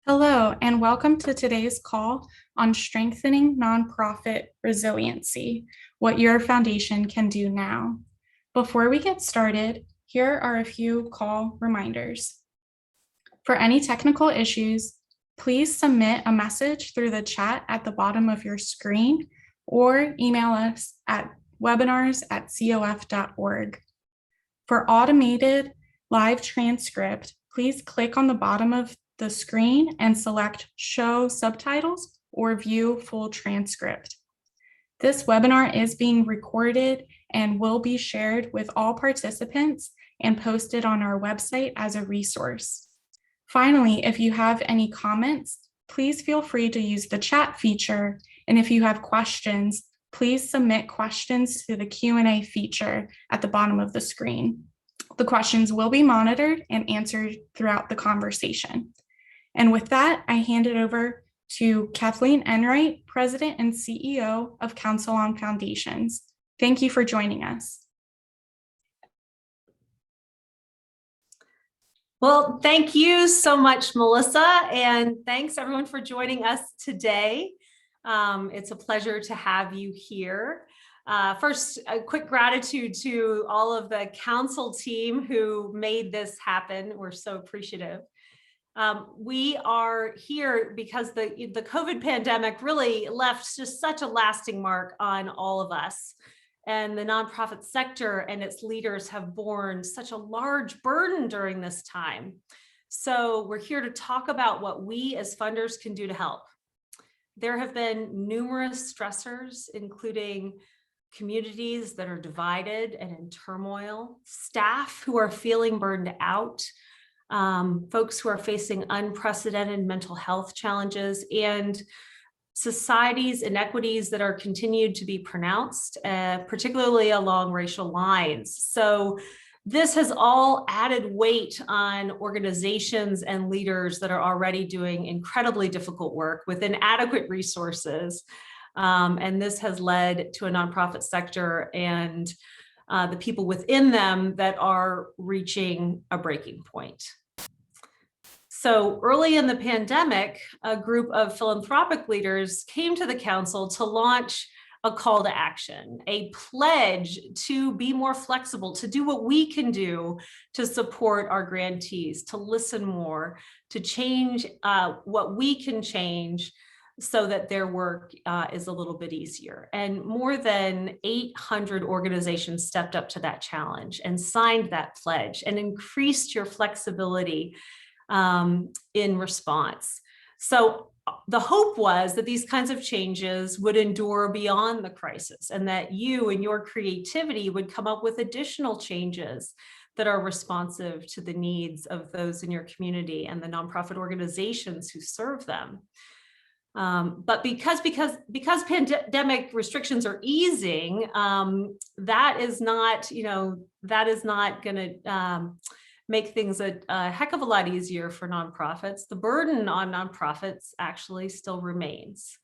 Hello, and welcome to today's call on strengthening nonprofit resiliency, what your foundation can do now. Before we get started, here are a few call reminders. For any technical issues, please submit a message through the chat at the bottom of your screen or email us at webinars@cof.org. For automated live transcript, please click on the bottom of the screen and select Show Subtitles or View Full Transcript. This webinar is being recorded and will be shared with all participants and posted on our website as a resource. Finally, if you have any comments, please feel free to use the chat feature. And if you have questions, please submit questions to the Q&A feature at the bottom of the screen. The questions will be monitored and answered throughout the conversation. And with that, I hand it over to Kathleen Enright, President and CEO of Council on Foundations. Thank you for joining us. Well, thank you so much, Melissa, and thanks everyone for joining us today. It's a pleasure to have you here. First, a quick gratitude to all of the council team who made this happen. We're so appreciative. We are here because the COVID pandemic really left just such a lasting mark on all of us. And the nonprofit sector and its leaders have borne such a large burden during this time. So we're here to talk about what we as funders can do to help. There have been numerous stressors, including communities that are divided and in turmoil, staff who are feeling burned out, folks who are facing unprecedented mental health challenges, and society's inequities that are continued to be pronounced, particularly along racial lines. So this has all added weight on organizations and leaders that are already doing incredibly difficult work with inadequate resources. And this has led to a nonprofit sector and the people within them that are reaching a breaking point. So early in the pandemic, a group of philanthropic leaders came to the council to launch a call to action, a pledge to be more flexible, to do what we can do to support our grantees, to listen more, to change what we can change so that their work is a little bit easier. And more than 800 organizations stepped up to that challenge and signed that pledge and increased your flexibility in response. So the hope was that these kinds of changes would endure beyond the crisis and that you and your creativity would come up with additional changes that are responsive to the needs of those in your community and the nonprofit organizations who serve them. But because pandemic restrictions are easing, that is not going to make things a heck of a lot easier for nonprofits. The burden on nonprofits actually still remains.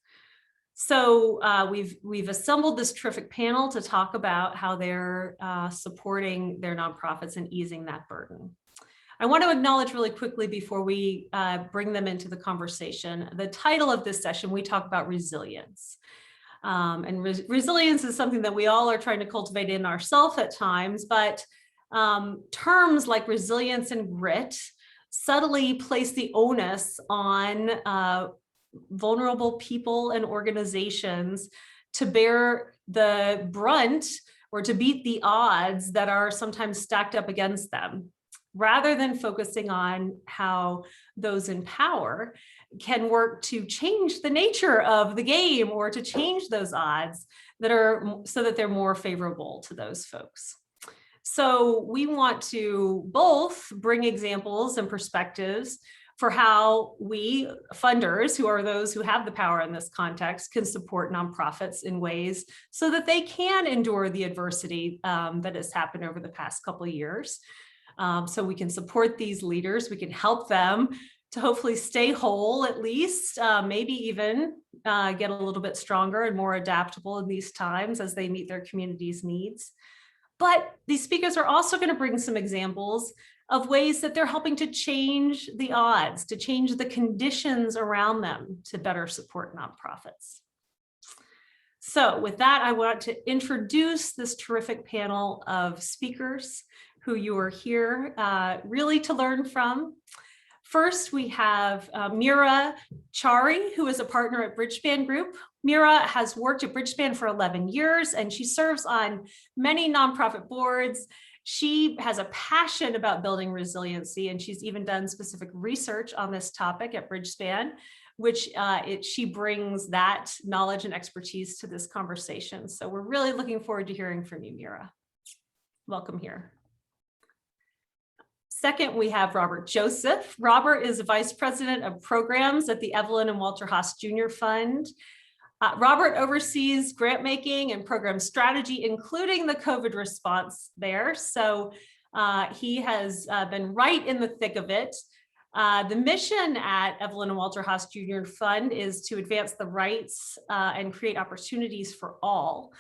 So we've assembled this terrific panel to talk about how they're supporting their nonprofits and easing that burden. I want to acknowledge really quickly before we bring them into the conversation, the title of this session, we talk about resilience. And resilience is something that we all are trying to cultivate in ourselves at times, but terms like resilience and grit subtly place the onus on vulnerable people and organizations to bear the brunt or to beat the odds that are sometimes stacked up against them, rather than focusing on how those in power can work to change the nature of the game or to change those odds that are so that they're more favorable to those folks. So we want to both bring examples and perspectives for how we funders, who are those who have the power in this context, can support nonprofits in ways so that they can endure the adversity that has happened over the past couple of years. So we can support these leaders, we can help them to hopefully stay whole at least, maybe even get a little bit stronger and more adaptable in these times as they meet their community's needs. But these speakers are also going to bring some examples of ways that they're helping to change the odds, to change the conditions around them to better support nonprofits. So with that, I want to introduce this terrific panel of speakers who you are here really to learn from. First, we have Mira Chari, who is a partner at Bridgespan Group. Mira has worked at Bridgespan for 11 years, and she serves on many nonprofit boards. She has a passion about building resiliency, and she's even done specific research on this topic at Bridgespan, which she brings that knowledge and expertise to this conversation. So we're really looking forward to hearing from you, Mira. Welcome here. Second, we have Robert Joseph. Robert is Vice President of Programs at the Evelyn and Walter Haas Jr. Fund. Robert oversees grant making and program strategy, including the COVID response there. So he has been right in the thick of it. The mission at Evelyn and Walter Haas Jr. Fund is to advance the rights and create opportunities for all.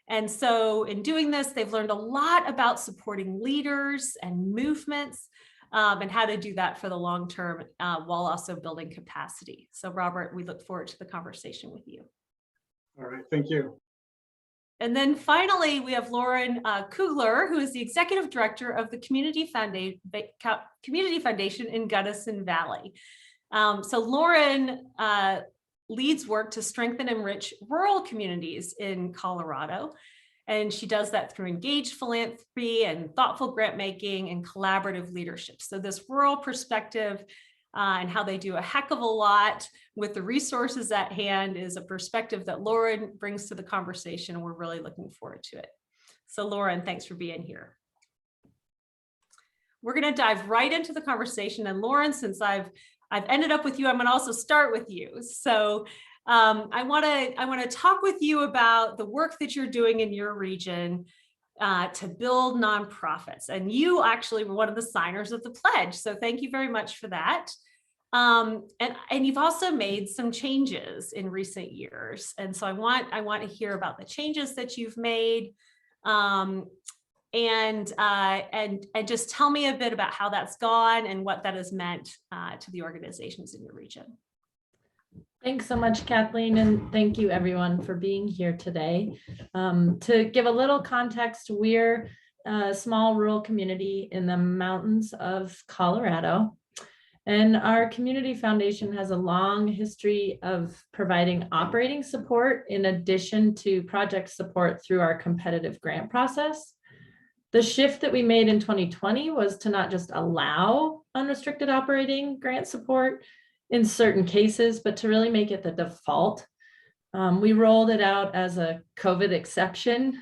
And so in doing this, they've learned a lot about supporting leaders and movements and how to do that for the long term while also building capacity. So Robert, we look forward to the conversation with you. All right, thank you. And then finally, we have Lauren Kugler, who is the Executive Director of the Community Foundation in Gunnison Valley. So Lauren leads work to strengthen and enrich rural communities in Colorado. And she does that through engaged philanthropy and thoughtful grant making and collaborative leadership. So this rural perspective and how they do a heck of a lot with the resources at hand is a perspective that Lauren brings to the conversation, and we're really looking forward to it. So Lauren, thanks for being here. We're going to dive right into the conversation. And Lauren, since I've ended up with you, I'm going to also start with you. So I want to talk with you about the work that you're doing in your region to build nonprofits. And you actually were one of the signers of the pledge. So thank you very much for that. And you've also made some changes in recent years. And so I want to hear about the changes that you've made. And just tell me a bit about how that's gone and what that has meant to the organizations in your region. Thanks so much, Kathleen, and thank you everyone for being here today. To give a little context, we're a small rural community in the mountains of Colorado, and our community foundation has a long history of providing operating support in addition to project support through our competitive grant process. The shift that we made in 2020 was to not just allow unrestricted operating grant support in certain cases, but to really make it the default. We rolled it out as a COVID exception,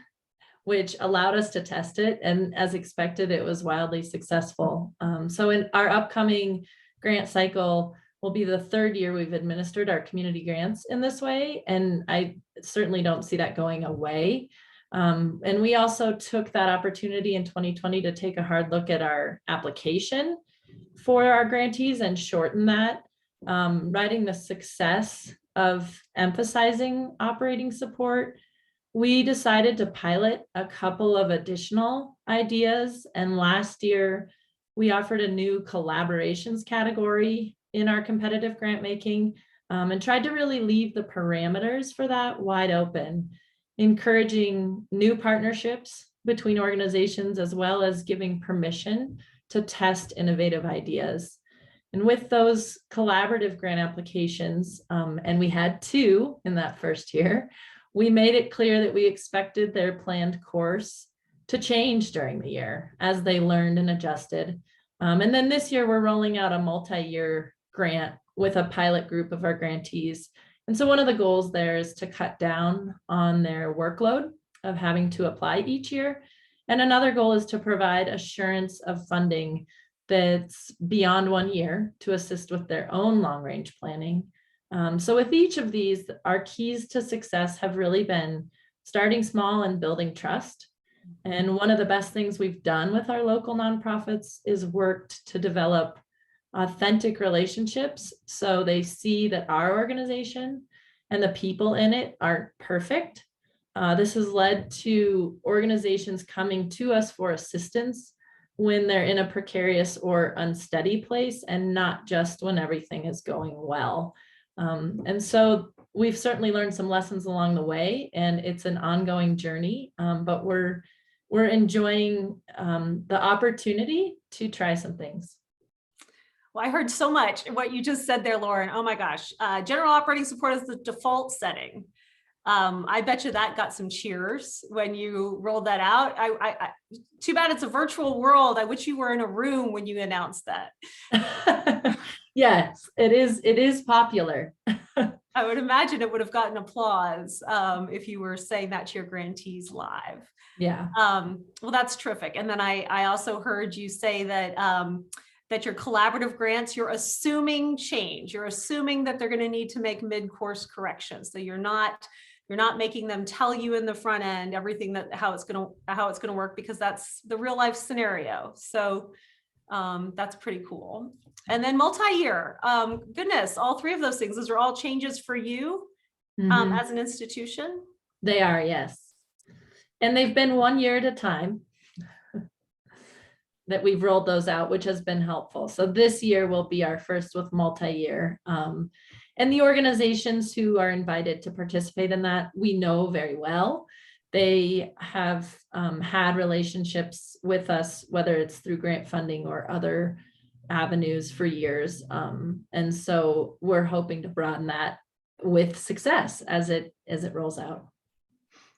which allowed us to test it. And as expected, it was wildly successful. So in our upcoming grant cycle will be the third year we've administered our community grants in this way. And I certainly don't see that going away. And we also took that opportunity in 2020 to take a hard look at our application for our grantees and shorten that. Writing the success of emphasizing operating support, we decided to pilot a couple of additional ideas. And last year, we offered a new collaborations category in our competitive grant making and tried to really leave the parameters for that wide open, encouraging new partnerships between organizations, as well as giving permission to test innovative ideas. And with those collaborative grant applications, and we had 2 in that first year, we made it clear that we expected their planned course to change during the year as they learned and adjusted. And then this year, we're rolling out a multi-year grant with a pilot group of our grantees. And so one of the goals there is to cut down on their workload of having to apply each year. And another goal is to provide assurance of funding that's beyond 1 year to assist with their own long-range planning. So with each of these, our keys to success have really been starting small and building trust. And one of the best things we've done with our local nonprofits is worked to develop authentic relationships so they see that our organization and the people in it aren't perfect. This has led to organizations coming to us for assistance when they're in a precarious or unsteady place, and not just when everything is going well. And so we've certainly learned some lessons along the way, and it's an ongoing journey, but we're enjoying the opportunity to try some things. Well, I heard so much what you just said there, Lauren. Oh my gosh. General operating support is the default setting. I bet you that got some cheers when you rolled that out. Too bad it's a virtual world. I wish you were in a room when you announced that. Yes, it is popular. I would imagine it would have gotten applause if you were saying that to your grantees live. Yeah. Well, that's terrific. And then I also heard you say that that your collaborative grants, you're assuming change. You're assuming that they're going to need to make mid-course corrections. So you're not making them tell you in the front end everything that how it's going to work, because that's the real life scenario. So that's pretty cool. And then multi-year, goodness, all three of those things, those are all changes for you as an institution? They are, yes. And they've been 1 year at a time that we've rolled those out, which has been helpful. So this year will be our first with multi-year. And the organizations who are invited to participate in that, we know very well. They have had relationships with us, whether it's through grant funding or other avenues, for years. And so we're hoping to broaden that with success as it rolls out.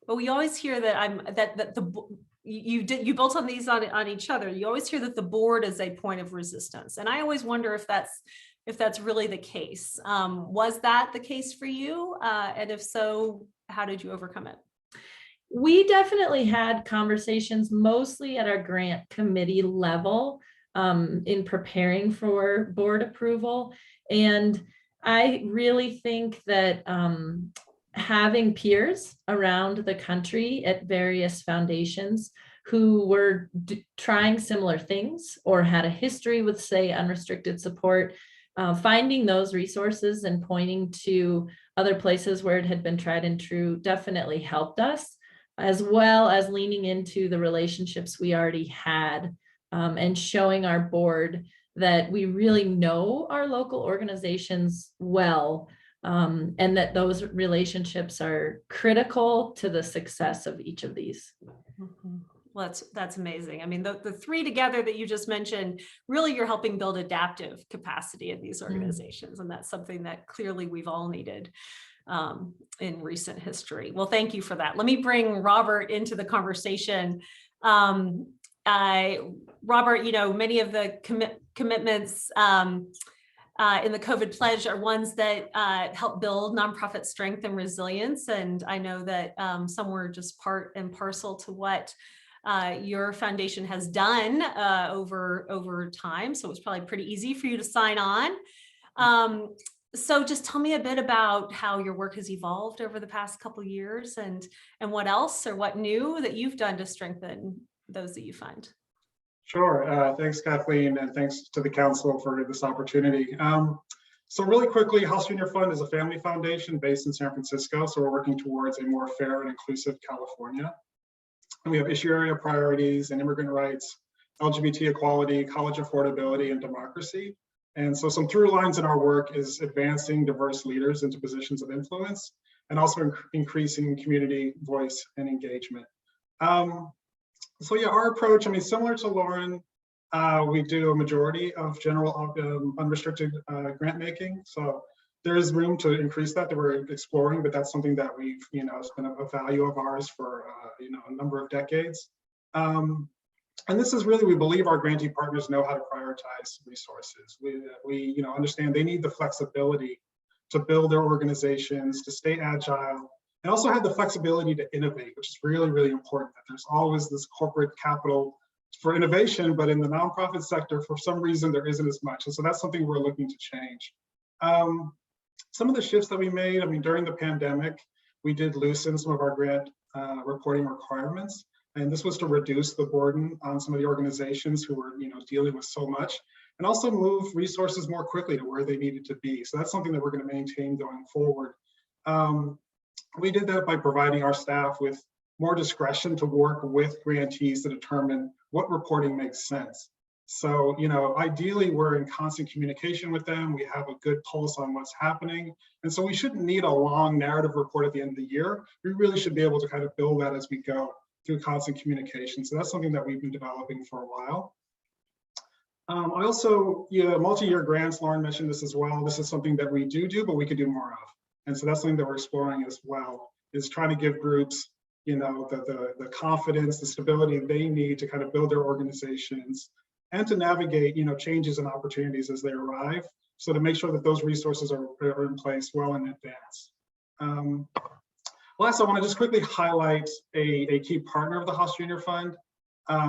But we always hear that you built on these on each other. You always hear that the board is a point of resistance, and I always wonder if that's really the case. Was that the case for you? And if so, how did you overcome it? We definitely had conversations, mostly at our grant committee level, in preparing for board approval. And I really think that having peers around the country at various foundations who were trying similar things or had a history with, say, unrestricted support, finding those resources and pointing to other places where it had been tried and true definitely helped us, as well as leaning into the relationships we already had, and showing our board that we really know our local organizations well, and that those relationships are critical to the success of each of these. Well, that's amazing. I mean, the three together that you just mentioned, really you're helping build adaptive capacity in these organizations. And that's something that clearly we've all needed in recent history. Well, thank you for that. Let me bring Robert into the conversation. Robert, many of the commitments in the COVID pledge are ones that help build nonprofit strength and resilience. And I know that some were just part and parcel to what your foundation has done over time. So it was probably pretty easy for you to sign on. So just tell me a bit about how your work has evolved over the past couple of years, and what else or what new that you've done to strengthen those that you fund. Sure. Thanks, Kathleen, and thanks to the council for this opportunity. So really quickly, House Junior Fund is a family foundation based in San Francisco. So we're working towards a more fair and inclusive California. And we have issue area priorities and immigrant rights, LGBT equality, college affordability, and democracy. And so some through lines in our work is advancing diverse leaders into positions of influence, and also increasing community voice and engagement. So yeah, our approach, similar to Lauren, we do a majority of general unrestricted grant making. So there is room to increase that we're exploring, but that's something that we've, it's been a value of ours for, a number of decades. And this is really, we believe our grantee partners know how to prioritize resources. We understand they need the flexibility to build their organizations, to stay agile, and also have the flexibility to innovate, which is really, really important. That there's always this corporate capital for innovation, but in the nonprofit sector, for some reason, there isn't as much. And so that's something we're looking to change. Some of the shifts that we made, during the pandemic, we did loosen some of our grant reporting requirements. And this was to reduce the burden on some of the organizations who were, dealing with so much, and also move resources more quickly to where they needed to be. So that's something that we're going to maintain going forward. We did that by providing our staff with more discretion to work with grantees to determine what reporting makes sense. So, ideally we're in constant communication with them. We have a good pulse on what's happening. And so we shouldn't need a long narrative report at the end of the year. We really should be able to kind of build that as we go through constant communication. So that's something that we've been developing for a while. I also, multi-year grants, Lauren mentioned this as well. This is something that we do, but we could do more of. And so that's something that we're exploring as well, is trying to give groups, the confidence, the stability they need to kind of build their organizations and to navigate, changes and opportunities as they arrive. So to make sure that those resources are in place well in advance. Last, I want to just quickly highlight a key partner of the Haas Junior Fund.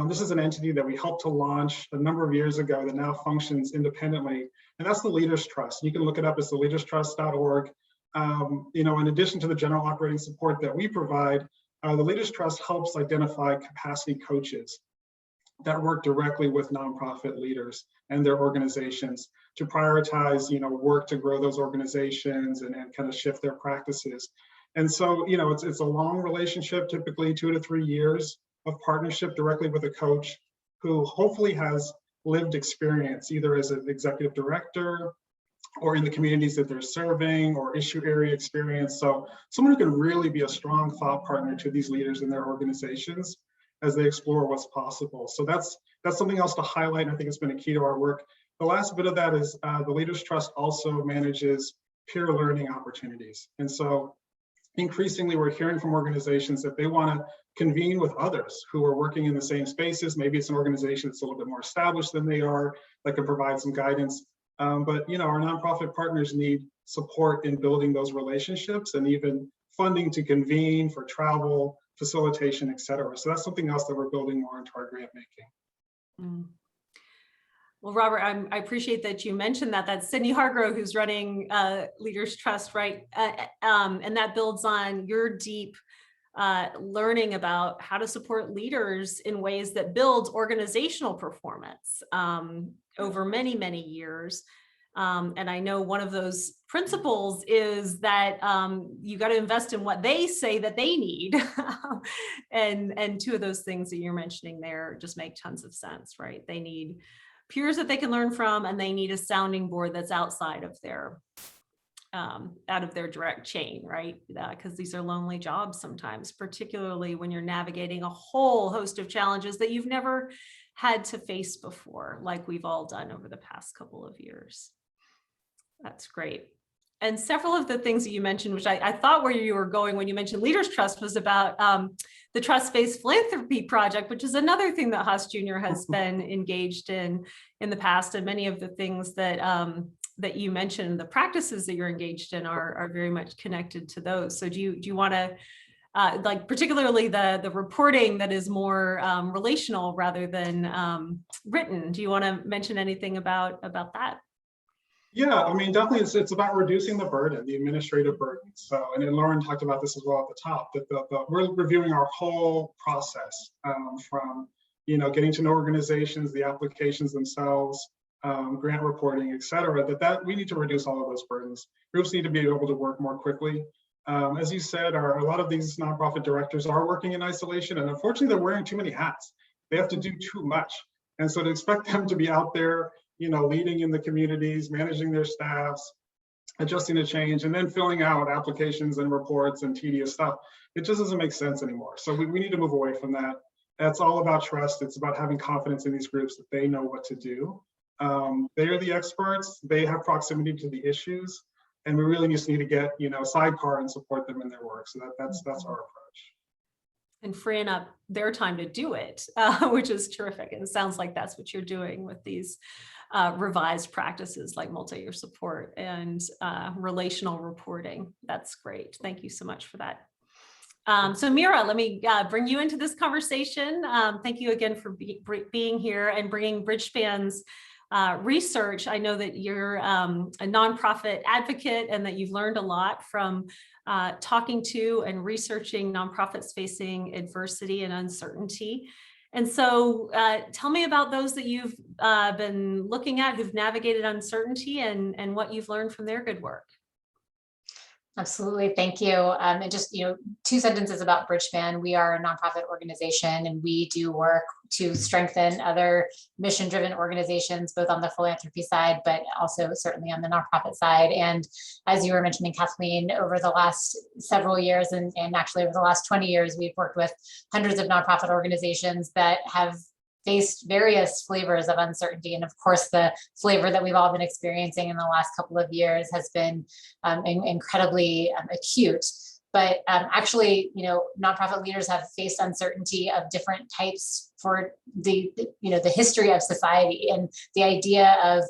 This is an entity that we helped to launch a number of years ago that now functions independently, and that's the Leaders Trust. You can look it up as the leaderstrust.org. In addition to the general operating support that we provide, the Leaders Trust helps identify capacity coaches that work directly with nonprofit leaders and their organizations to prioritize, work to grow those organizations and kind of shift their practices. And so, it's a long relationship, typically 2 to 3 years of partnership directly with a coach who hopefully has lived experience, either as an executive director or in the communities that they're serving, or issue area experience. So someone who can really be a strong thought partner to these leaders in their organizations as they explore what's possible. So that's something else to highlight, and I think it's been a key to our work. The last bit of that is the Leaders Trust also manages peer learning opportunities. And so increasingly we're hearing from organizations that they want to convene with others who are working in the same spaces. Maybe it's an organization that's a little bit more established than they are, that can provide some guidance. But our nonprofit partners need support in building those relationships and even funding to convene for travel, facilitation, et cetera. So that's something else that we're building more into our grant making. Well, Robert, I appreciate that you mentioned that. That's Sydney Hargrove, who's running Leaders Trust, right? And that builds on your deep learning about how to support leaders in ways that builds organizational performance over many, many years. And I know one of those principles is that you got to invest in what they say that they need. and two of those things that you're mentioning there just make tons of sense, right? They need peers that they can learn from, and they need a sounding board that's outside of their direct chain, right? Because these are lonely jobs sometimes, particularly when you're navigating a whole host of challenges that you've never had to face before, like we've all done over the past couple of years. That's great. And several of the things that you mentioned, which I thought where you were going when you mentioned Leaders Trust, was about the trust-based philanthropy project, which is another thing that Haas Junior has been engaged in the past. And many of the things that that you mentioned, the practices that you're engaged in are very much connected to those. So do you want to, like particularly the reporting that is more relational rather than written, do you want to mention anything about that? Yeah, I mean, definitely it's about reducing the burden, the administrative burden. So, and then Lauren talked about this as well at the top, that we're reviewing our whole process from, getting to know organizations, the applications themselves, grant reporting, et cetera, that we need to reduce all of those burdens. Groups need to be able to work more quickly. As you said, a lot of these nonprofit directors are working in isolation, and unfortunately they're wearing too many hats. They have to do too much. And so to expect them to be out there, leading in the communities, managing their staffs, adjusting to change, and then filling out applications and reports and tedious stuff, it just doesn't make sense anymore. So we need to move away from that. That's all about trust. It's about having confidence in these groups that they know what to do. They are the experts. They have proximity to the issues, and we really just need to get, sidecar and support them in their work. So that's our approach. And freeing up their time to do it, which is terrific. And it sounds like that's what you're doing with these revised practices like multi-year support and relational reporting. That's great. Thank you so much for that. So Mira, let me bring you into this conversation. Thank you again for being here and bringing Bridgespan's research. I know that you're a nonprofit advocate and that you've learned a lot from talking to and researching nonprofits facing adversity and uncertainty. And so tell me about those that you've been looking at who've navigated uncertainty and what you've learned from their good work. Absolutely. Thank you. And just, 2 sentences about Bridgespan. We are a nonprofit organization, and we do work to strengthen other mission-driven organizations, both on the philanthropy side, but also certainly on the nonprofit side. And as you were mentioning, Kathleen, over the last several years, and actually over the last 20 years, we've worked with hundreds of nonprofit organizations that have faced various flavors of uncertainty. And of course, the flavor that we've all been experiencing in the last couple of years has been incredibly acute. But actually, nonprofit leaders have faced uncertainty of different types for the history of society, and the idea of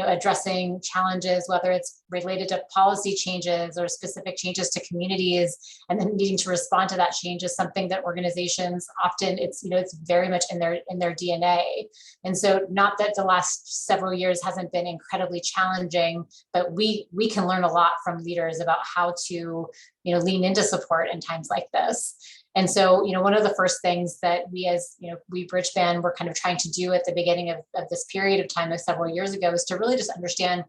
addressing challenges, whether it's related to policy changes or specific changes to communities, and then needing to respond to that change is something that organizations often it's very much in their DNA. And so, not that the last several years hasn't been incredibly challenging, but we can learn a lot from leaders about how to lean into support in times like this. And so, one of the first things that we Bridgespan were kind of trying to do at the beginning of this period of time, several years ago, is to really just understand,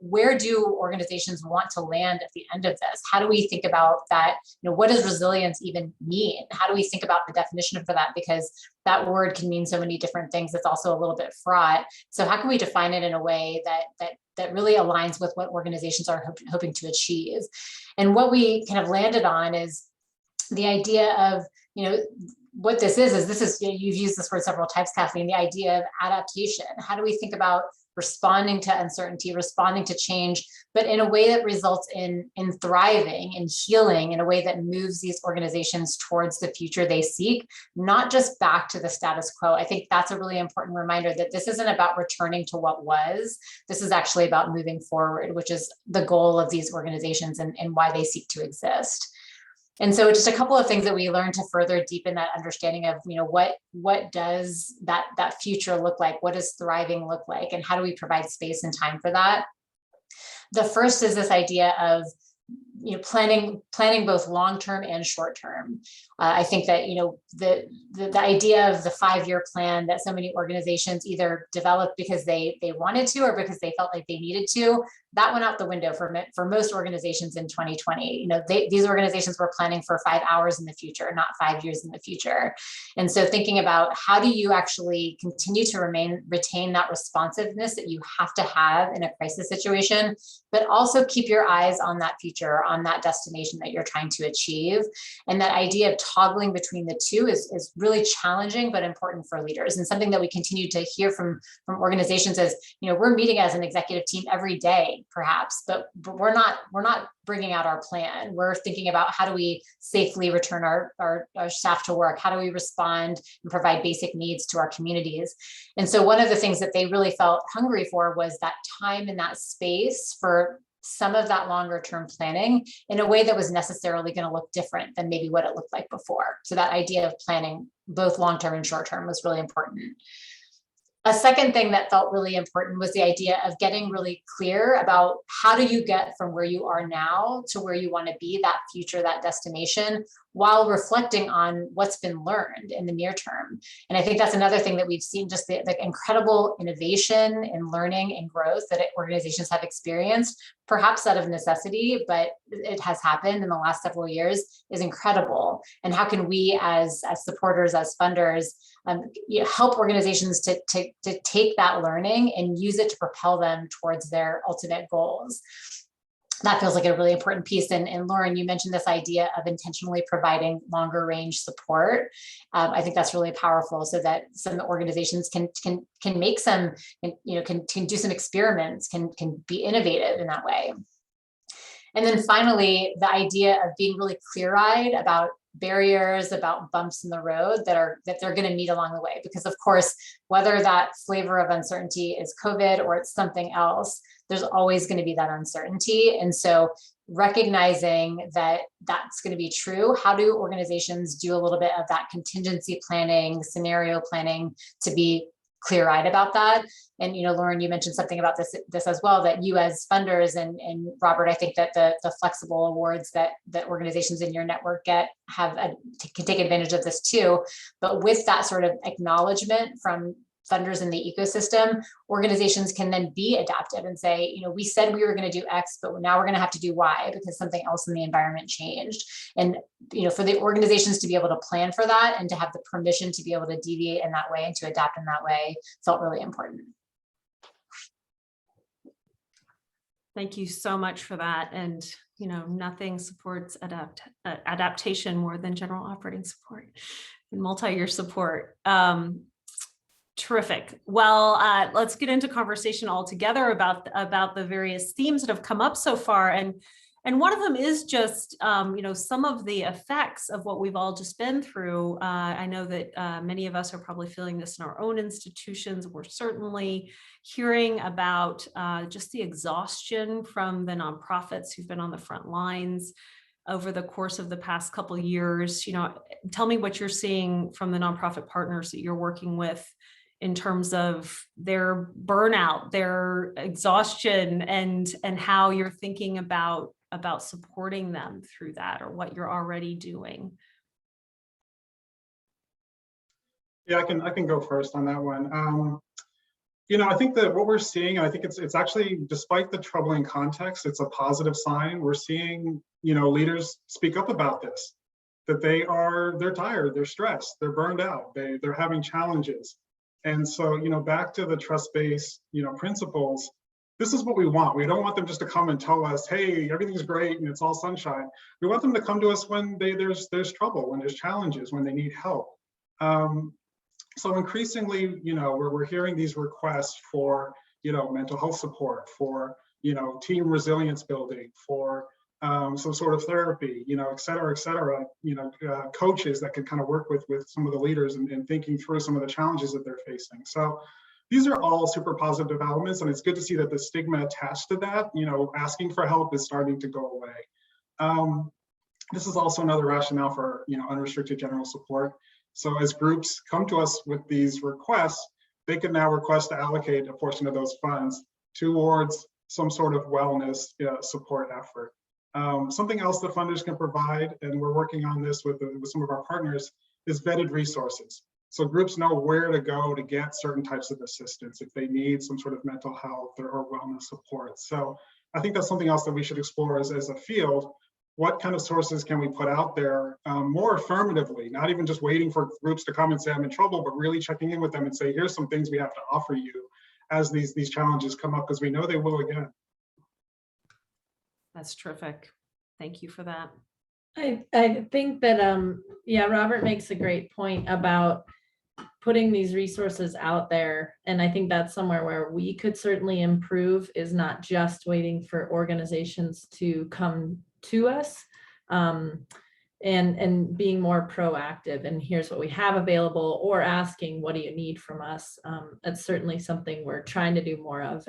where do organizations want to land at the end of this? How do we think about that? What does resilience even mean? How do we think about the definition for that? Because that word can mean so many different things. It's also a little bit fraught. So how can we define it in a way that really aligns with what organizations are hoping to achieve? And what we kind of landed on is the idea of, what this is, you've used this word several times, Kathleen, the idea of adaptation. How do we think about responding to uncertainty, responding to change, but in a way that results in thriving and healing, in a way that moves these organizations towards the future they seek, not just back to the status quo. I think that's a really important reminder that this isn't about returning to what was. This is actually about moving forward, which is the goal of these organizations and why they seek to exist. And so just a couple of things that we learned to further deepen that understanding of, what does that future look like? What does thriving look like? And how do we provide space and time for that? The first is this idea of planning both long-term and short-term. I think that the idea of the 5-year plan that so many organizations either developed because they wanted to or because they felt like they needed to, that went out the window for most organizations in 2020. These organizations were planning for 5 hours in the future, not 5 years in the future. And so thinking about how do you actually continue to retain that responsiveness that you have to have in a crisis situation, but also keep your eyes on that future, on that destination that you're trying to achieve. And that idea of toggling between the two is really challenging, but important for leaders, and something that we continue to hear from organizations as, we're meeting as an executive team every day, perhaps, but we're not bringing out our plan. We're thinking about how do we safely return our staff to work? How do we respond and provide basic needs to our communities? And so one of the things that they really felt hungry for was that time and that space for some of that longer term planning in a way that was necessarily going to look different than maybe what it looked like before. So that idea of planning both long-term and short-term was really important. A second thing that felt really important was the idea of getting really clear about how do you get from where you are now to where you want to be, that future, that destination, while reflecting on what's been learned in the near term. And I think that's another thing that we've seen, just the incredible innovation and learning and growth that organizations have experienced, perhaps out of necessity, but it has happened in the last several years, is incredible. And how can we as supporters, as funders, help organizations to take that learning and use it to propel them towards their ultimate goals? That feels like a really important piece. And Lauren, you mentioned this idea of intentionally providing longer range support. I think that's really powerful, so that some organizations can make some, can do some experiments, can be innovative in that way. And then finally, the idea of being really clear-eyed about barriers, about bumps in the road that they're going to meet along the way. Because of course, whether that flavor of uncertainty is COVID or it's something else, there's always going to be that uncertainty. And so recognizing that that's going to be true, how do organizations do a little bit of that contingency planning, scenario planning to be clear-eyed about that? And Lauren, you mentioned something about this as well, that you as funders and Robert, I think that the flexible awards that organizations in your network can take advantage of this too. But with that sort of acknowledgement from funders in the ecosystem, organizations can then be adaptive and say, you know, we said we were going to do X, but now we're going to have to do Y because something else in the environment changed. And, you know, for the organizations to be able to plan for that and to have the permission to be able to deviate in that way and to adapt in that way felt really important. Thank you so much for that. And, you know, nothing supports adaptation more than general operating support and multi-year support. Terrific. Well, let's get into conversation all together about the various themes that have come up so far. And one of them is just, you know, some of the effects of what we've all just been through. I know that many of us are probably feeling this in our own institutions. We're certainly hearing about just the exhaustion from the nonprofits who've been on the front lines over the course of the past couple of years. You know, tell me what you're seeing from the nonprofit partners that you're working with in terms of their burnout, their exhaustion, and how you're thinking about supporting them through that, or what you're already doing. Yeah, I can go first on that one. You know, I think that what we're seeing, I think it's actually, despite the troubling context, it's a positive sign. We're seeing, you know, leaders speak up about this, that they're tired, they're stressed, they're burned out, they're having challenges. And so, you know, back to the trust-based, you know, principles, this is what we want. We don't want them just to come and tell us, hey, everything's great and it's all sunshine. We want them to come to us when there's trouble, when there's challenges, when they need help. So increasingly, you know, we're hearing these requests for, you know, mental health support, for, you know, team resilience building, for some sort of therapy, you know, et cetera, you know, coaches that can kind of work with some of the leaders and thinking through some of the challenges that they're facing. So these are all super positive developments, and it's good to see that the stigma attached to that, you know, asking for help is starting to go away. This is also another rationale for, you know, unrestricted general support. So as groups come to us with these requests, they can now request to allocate a portion of those funds towards some sort of wellness support effort. Something else that funders can provide, and we're working on this with some of our partners, is vetted resources. So groups know where to go to get certain types of assistance if they need some sort of mental health or wellness support. So I think that's something else that we should explore as a field. What kind of sources can we put out there more affirmatively, not even just waiting for groups to come and say I'm in trouble, but really checking in with them and say, here's some things we have to offer you as these challenges come up, because we know they will again. That's terrific. Thank you for that. I think that, yeah, Robert makes a great point about putting these resources out there. And I think that's somewhere where we could certainly improve, is not just waiting for organizations to come to us, and being more proactive. And here's what we have available, or asking, what do you need from us? That's certainly something we're trying to do more of.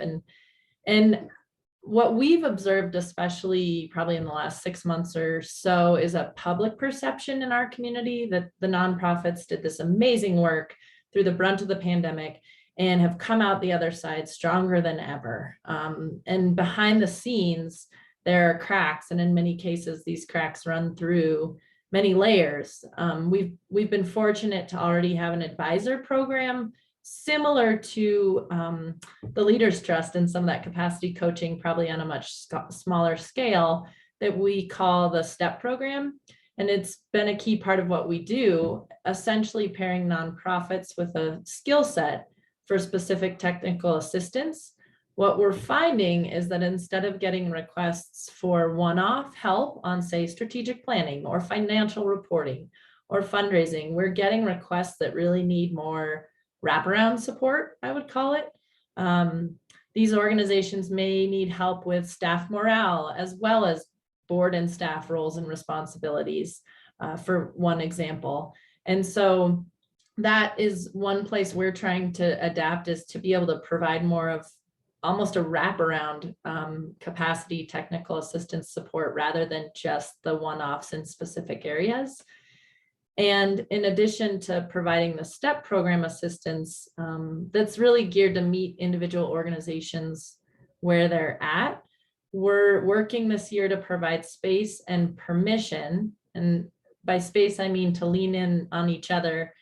And what we've observed, especially probably in the last 6 months or so, is a public perception in our community that the nonprofits did this amazing work through the brunt of the pandemic and have come out the other side stronger than ever. And behind the scenes, there are cracks, and in many cases, these cracks run through many layers. We've been fortunate to already have an advisor program similar to the Leaders Trust and some of that capacity coaching, probably on a much smaller scale, that we call the STEP program. And it's been a key part of what we do, essentially pairing nonprofits with a skill set for specific technical assistance. What we're finding is that instead of getting requests for one-off help on, say, strategic planning or financial reporting or fundraising, we're getting requests that really need more wraparound support, I would call it. These organizations may need help with staff morale, as well as board and staff roles and responsibilities, for one example. And so that is one place we're trying to adapt, is to be able to provide more of almost a wraparound capacity technical assistance support, rather than just the one-offs in specific areas. And in addition to providing the STEP program assistance, that's really geared to meet individual organizations where they're at, we're working this year to provide space and permission. And by space, I mean to lean in on each other,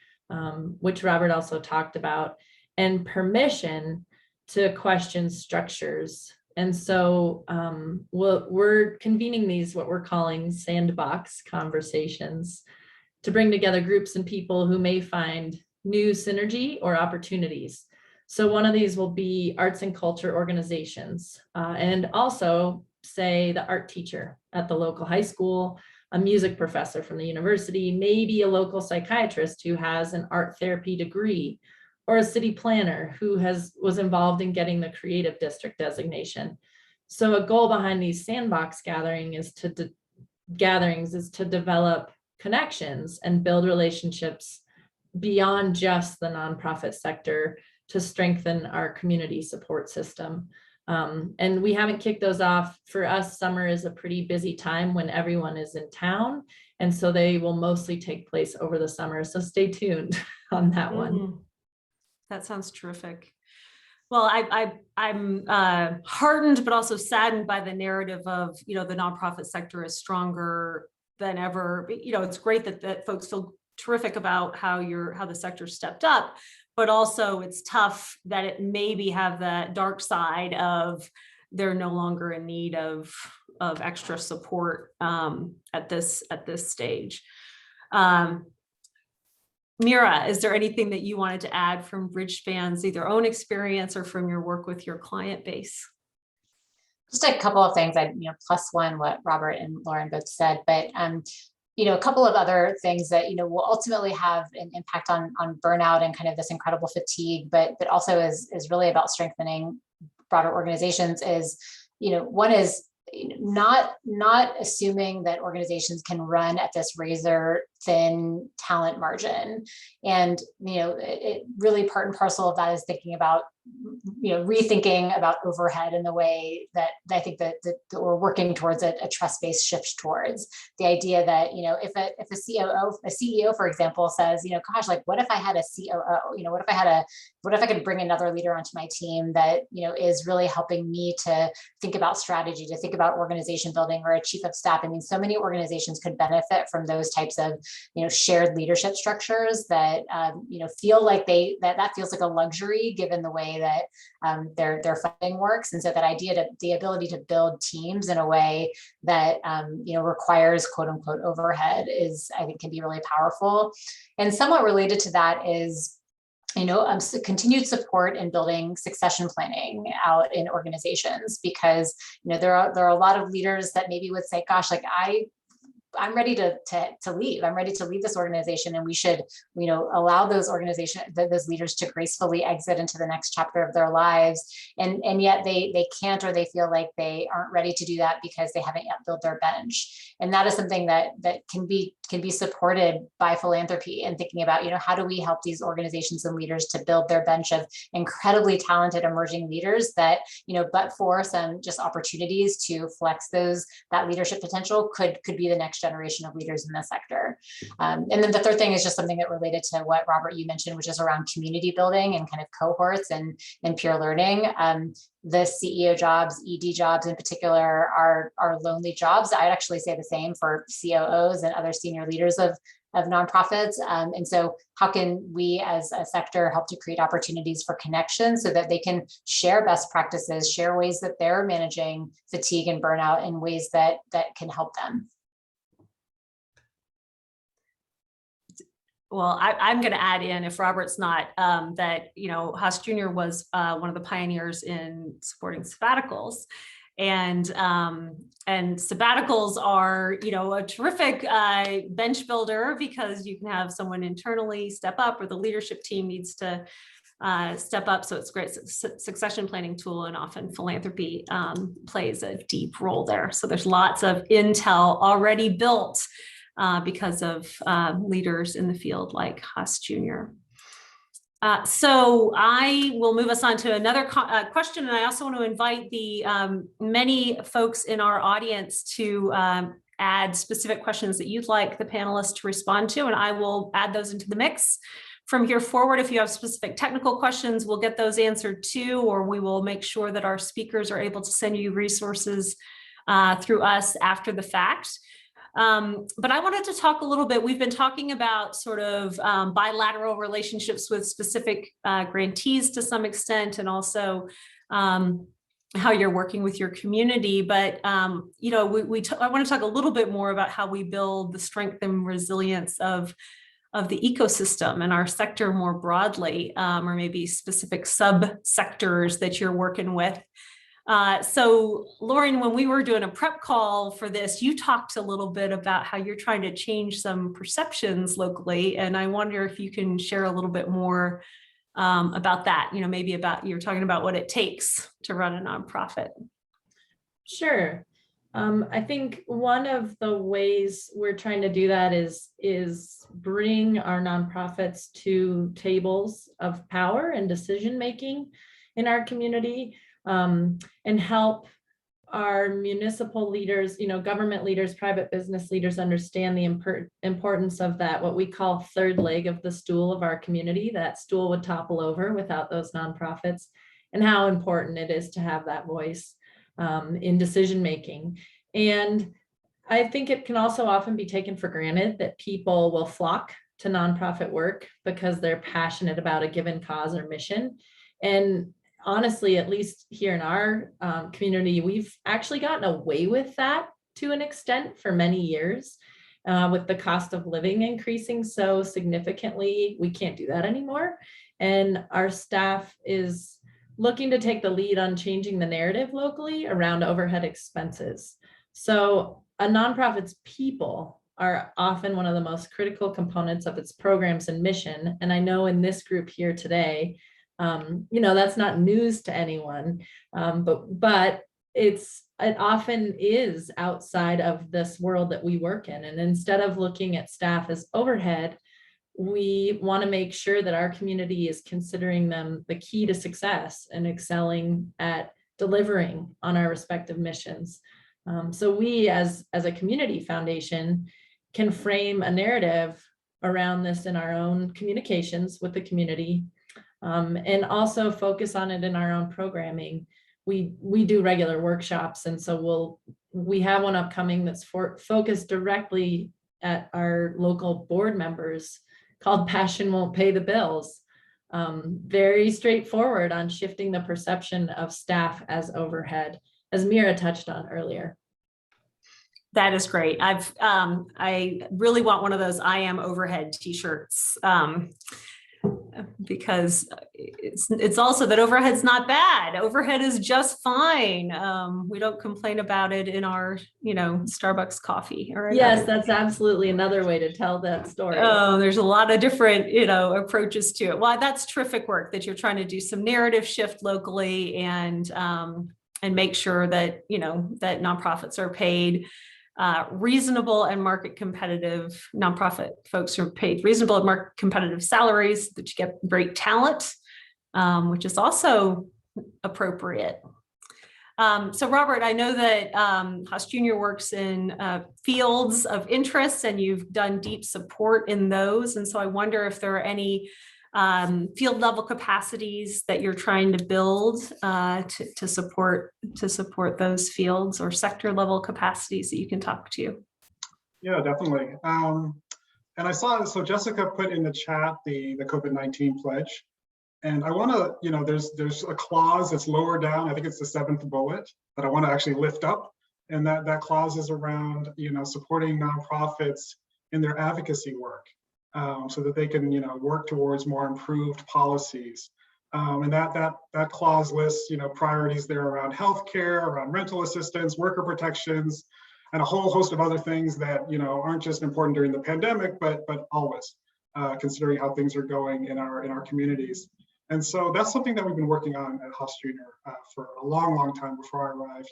which Robert also talked about, and permission to question structures. And so we're convening these, what we're calling sandbox conversations, to bring together groups and people who may find new synergy or opportunities. So one of these will be arts and culture organizations, and also say the art teacher at the local high school, a music professor from the university, maybe a local psychiatrist who has an art therapy degree, or a city planner who was involved in getting the creative district designation. So a goal behind these sandbox gatherings is to develop connections and build relationships beyond just the nonprofit sector to strengthen our community support system. And we haven't kicked those off. For us, summer is a pretty busy time when everyone is in town. And so they will mostly take place over the summer. So stay tuned on that one. That sounds terrific. Well, I'm heartened, but also saddened by the narrative of, the nonprofit sector is stronger than ever. It's great that folks feel terrific about how the sector stepped up, but also it's tough that it maybe have that dark side of they're no longer in need of extra support at this stage. Mira, is there anything that you wanted to add from Bridgespan's either own experience or from your work with your client base? Just a couple of things, plus one what Robert and Lauren both said, but a couple of other things that will ultimately have an impact on burnout and kind of this incredible fatigue, but also is really about strengthening broader organizations. Is one is not assuming that organizations can run at this razor thin talent margin, and it really part and parcel of that is thinking about rethinking about overhead in the way that I think that we're working towards a trust-based shift towards the idea that if a CEO, for example, says gosh, like what if I had a COO, what if I could bring another leader onto my team that is really helping me to think about strategy, to think about organization building, or a chief of staff. I mean, so many organizations could benefit from those types of shared leadership structures that feel like that feels like a luxury given the way that their funding works. And so that idea, the ability to build teams in a way that requires quote unquote overhead is, I think, can be really powerful. And somewhat related to that is continued support in building succession planning out in organizations, because there are a lot of leaders that maybe would say, gosh, like I'm ready to leave. I'm ready to leave this organization, and we should, allow those leaders to gracefully exit into the next chapter of their lives. And yet they can't, or they feel like they aren't ready to do that because they haven't yet built their bench. And that is something that can be supported by philanthropy, and thinking about, how do we help these organizations and leaders to build their bench of incredibly talented emerging leaders that, but for some just opportunities to flex that leadership potential could be the next generation of leaders in the sector. And then the third thing is just something that related to what Robert, you mentioned, which is around community building and kind of cohorts and peer learning. The CEO jobs, ED jobs in particular, are lonely jobs. I'd actually say the same for COOs and other senior leaders of nonprofits. And so how can we as a sector help to create opportunities for connection so that they can share best practices, share ways that they're managing fatigue and burnout in ways that can help them? Well, I'm going to add in, if Robert's not, that, Haas Jr. was one of the pioneers in supporting sabbaticals. And sabbaticals are, a terrific bench builder, because you can have someone internally step up, or the leadership team needs to step up. So it's a great succession planning tool, and often philanthropy plays a deep role there. So there's lots of intel already built because of leaders in the field like Haas Jr. So I will move us on to another question. And I also want to invite the many folks in our audience to add specific questions that you'd like the panelists to respond to, and I will add those into the mix. From here forward, if you have specific technical questions, we'll get those answered too, or we will make sure that our speakers are able to send you resources through us after the fact. But I wanted to talk a little bit, we've been talking about sort of bilateral relationships with specific grantees to some extent, and also how you're working with your community. But, you know, I want to talk a little bit more about how we build the strength and resilience of the ecosystem and our sector more broadly, or maybe specific sub-sectors that you're working with. So Lauren, when we were doing a prep call for this, you talked a little bit about how you're trying to change some perceptions locally. And I wonder if you can share a little bit more about that, you know, maybe about, you're talking about what it takes to run a nonprofit. Sure. I think one of the ways we're trying to do that is bring our nonprofits to tables of power and decision making in our community, and help our municipal leaders, you know, government leaders, private business leaders understand the importance of that, what we call third leg of the stool of our community. That stool would topple over without those nonprofits, and how important it is to have that voice in decision making. And I think it can also often be taken for granted that people will flock to nonprofit work because they're passionate about a given cause or mission. And honestly, at least here in our community, we've actually gotten away with that to an extent for many years. With the cost of living increasing so significantly, we can't do that anymore. And our staff is looking to take the lead on changing the narrative locally around overhead expenses. So a nonprofit's people are often one of the most critical components of its programs and mission. And I know in this group here today, you know, that's not news to anyone, but it often is outside of this world that we work in. And instead of looking at staff as overhead, we want to make sure that our community is considering them the key to success and excelling at delivering on our respective missions. So we as a community foundation can frame a narrative around this in our own communications with the community, and also focus on it in our own programming. We do regular workshops, and so we have one upcoming that's focused directly at our local board members, called Passion Won't Pay the Bills. Very straightforward on shifting the perception of staff as overhead, as Mira touched on earlier. That is great. I really want one of those "I am overhead" t-shirts, because it's also that overhead's not bad. Overhead is just fine. We don't complain about it in our, you know, Starbucks coffee. Or yes, that's absolutely another way to tell that story. Oh, there's a lot of different, you know, approaches to it. Well, that's terrific work that you're trying to do some narrative shift locally, and make sure that, you know, that nonprofits are paid reasonable and market competitive. Nonprofit folks are paid reasonable and market competitive salaries, that you get great talent, which is also appropriate. So Robert, I know that Haas Jr. works in fields of interest, and you've done deep support in those. And so I wonder if there are any field level capacities that you're trying to build to support those fields, or sector level capacities that you can talk to. Yeah, definitely. And I saw, so Jessica put in the chat the COVID-19 pledge. And I want to, you know, there's a clause that's lower down. I think it's the 7th bullet that I want to actually lift up. And that clause is around, you know, supporting nonprofits in their advocacy work, so that they can, you know, work towards more improved policies. And that clause lists, you know, priorities there around healthcare, around rental assistance, worker protections, and a whole host of other things that, you know, aren't just important during the pandemic, but always, considering how things are going in our communities. And so that's something that we've been working on at Haas Jr. For a long time before I arrived,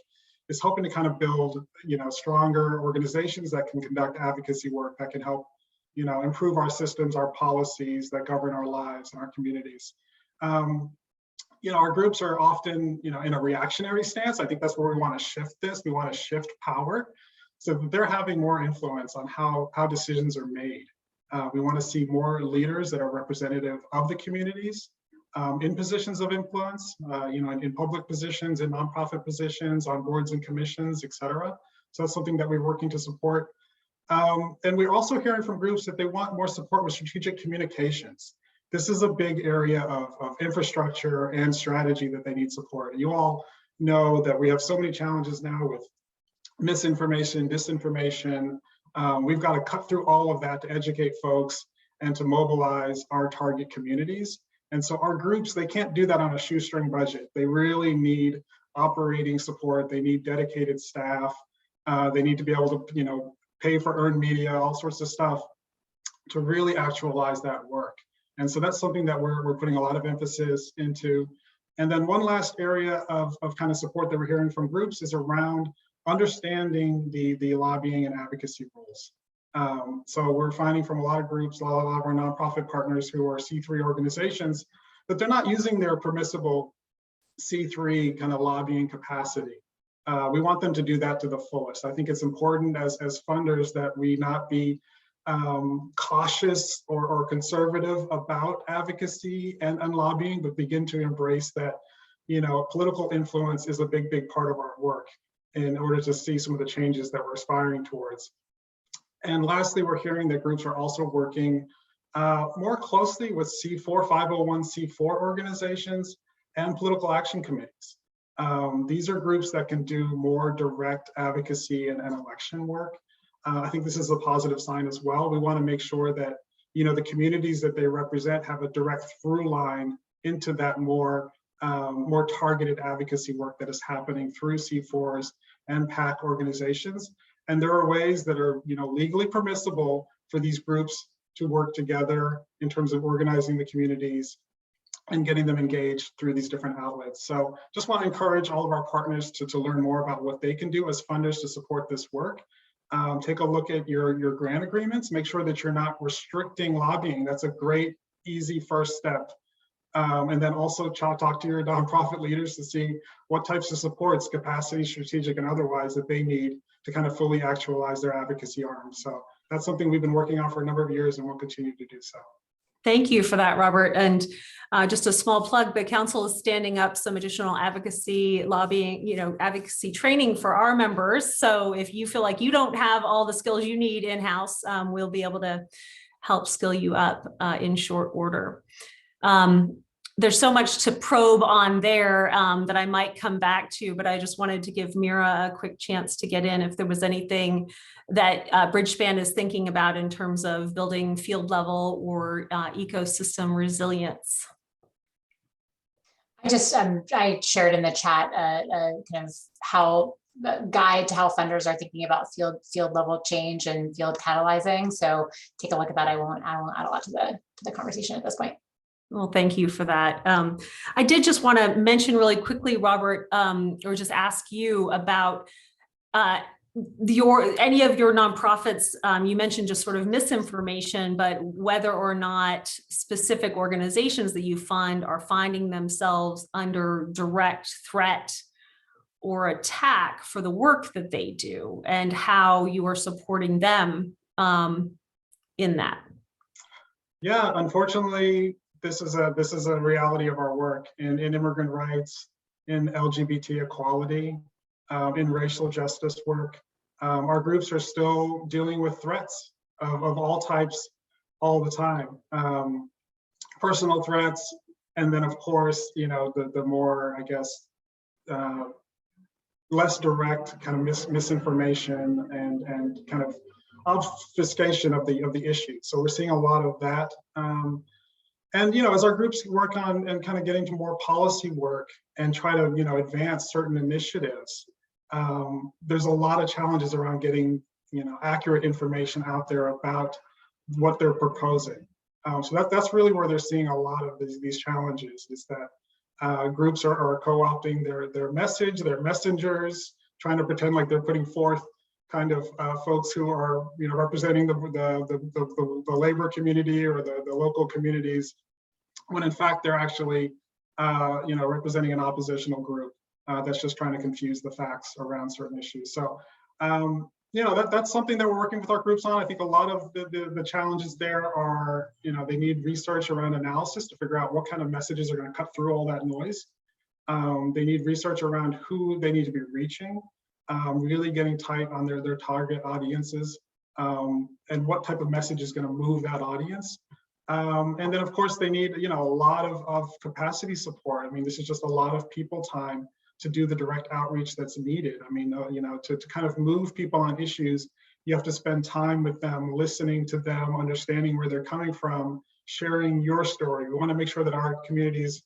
is hoping to kind of build, you know, stronger organizations that can conduct advocacy work that can help, you know, improve our systems, our policies that govern our lives and our communities. You know, our groups are often, you know, in a reactionary stance. I think that's where we want to shift this. We want to shift power so that they're having more influence on how decisions are made. We want to see more leaders that are representative of the communities in positions of influence, you know, in public positions, in nonprofit positions, on boards and commissions, et cetera. So that's something that we're working to support. And we're also hearing from groups that they want more support with strategic communications. This is a big area of infrastructure and strategy that they need support. You all know that we have so many challenges now with misinformation, disinformation. We've got to cut through all of that to educate folks and to mobilize our target communities. And so our groups, they can't do that on a shoestring budget. They really need operating support. They need dedicated staff. They need to be able to, pay for earned media, all sorts of stuff to really actualize that work. And so that's something that we're putting a lot of emphasis into. And then one last area of kind of support that we're hearing from groups is around understanding the lobbying and advocacy rules. So we're finding from a lot of groups, a lot of our nonprofit partners who are C3 organizations, that they're not using their permissible C3 kind of lobbying capacity. We want them to do that to the fullest. I think it's important as funders that we not be cautious or conservative about advocacy and lobbying, but begin to embrace that, political influence is a big part of our work in order to see some of the changes that we're aspiring towards. And lastly, we're hearing that groups are also working more closely with C4, 501c4 organizations and political action committees. These are groups that can do more direct advocacy and election work. I think this is a positive sign as well. We want to make sure that, the communities that they represent have a direct through line into that more targeted advocacy work that is happening through C4s and PAC organizations. And there are ways that are, legally permissible for these groups to work together in terms of organizing the communities and getting them engaged through these different outlets. So just want to encourage all of our partners to learn more about what they can do as funders to support this work. Take a look at your grant agreements, make sure that you're not restricting lobbying. That's a great, easy first step. And then also talk to your nonprofit leaders to see what types of supports, capacity, strategic and otherwise, that they need to kind of fully actualize their advocacy arms. So that's something we've been working on for a number of years and we'll continue to do so. Thank you for that, Robert. And just a small plug, the council is standing up some additional advocacy lobbying, advocacy training for our members. So if you feel like you don't have all the skills you need in-house, we'll be able to help skill you up in short order. There's so much to probe on there that I might come back to, but I just wanted to give Mira a quick chance to get in if there was anything that Bridgespan is thinking about in terms of building field level or ecosystem resilience. I shared in the chat kind of how guide to how funders are thinking about field level change and field catalyzing. So take a look at that. I won't add a lot to the conversation at this point. Well, thank you for that. I did just want to mention really quickly, Robert, or just ask you about any of your nonprofits. You mentioned just sort of misinformation, but whether or not specific organizations that you fund are finding themselves under direct threat or attack for the work that they do, and how you are supporting them in that. Yeah, unfortunately, this is a reality of our work in immigrant rights, in LGBT equality, in racial justice work. Our groups are still dealing with threats of all types all the time. Personal threats, and then of course, the more, I guess, less direct kind of misinformation and kind of obfuscation of the issue. So we're seeing a lot of that. And as our groups work on and kind of getting to more policy work and try to advance certain initiatives, there's a lot of challenges around getting accurate information out there about what they're proposing. So that's really where they're seeing a lot of these challenges, is that groups are co-opting their message, their messengers, trying to pretend like they're putting forth kind of folks who are representing the labor community or the local communities, when in fact they're actually representing an oppositional group that's just trying to confuse the facts around certain issues. So that's something that we're working with our groups on. I think a lot of the challenges there are, they need research around analysis to figure out what kind of messages are going to cut through all that noise. They need research around who they need to be reaching. Really getting tight on their target audiences. and what type of message is going to move that audience. And then of course they need, a lot of capacity support. I mean, this is just a lot of people time to do the direct outreach that's needed. I mean, to kind of move people on issues, you have to spend time with them, listening to them, understanding where they're coming from, sharing your story. We want to make sure that our communities